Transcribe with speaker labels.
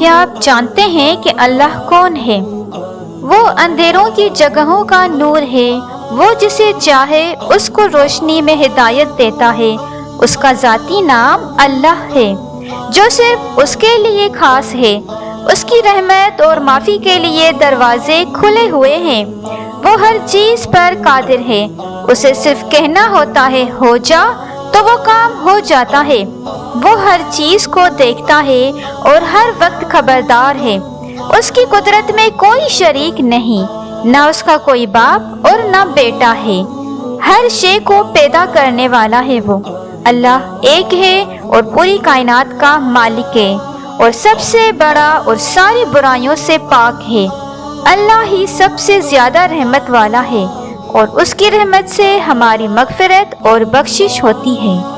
Speaker 1: کیا آپ جانتے ہیں کہ اللہ کون ہے؟ وہ اندھیروں کی جگہوں کا نور ہے، وہ جسے چاہے اس کو روشنی میں ہدایت دیتا ہے۔ اس کا ذاتی نام اللہ ہے جو صرف اس کے لیے خاص ہے۔ اس کی رحمت اور معافی کے لیے دروازے کھلے ہوئے ہیں۔ وہ ہر چیز پر قادر ہے، اسے صرف کہنا ہوتا ہے ہو جا تو وہ کام ہو جاتا ہے۔ وہ ہر چیز کو دیکھتا ہے اور ہر وقت خبردار ہے۔ اس کی قدرت میں کوئی شریک نہیں، نہ اس کا کوئی باپ اور نہ بیٹا ہے۔ ہر شے کو پیدا کرنے والا ہے۔ وہ اللہ ایک ہے اور پوری کائنات کا مالک ہے اور سب سے بڑا اور ساری برائیوں سے پاک ہے۔ اللہ ہی سب سے زیادہ رحمت والا ہے اور اس کی رحمت سے ہماری مغفرت اور بخشش ہوتی ہے۔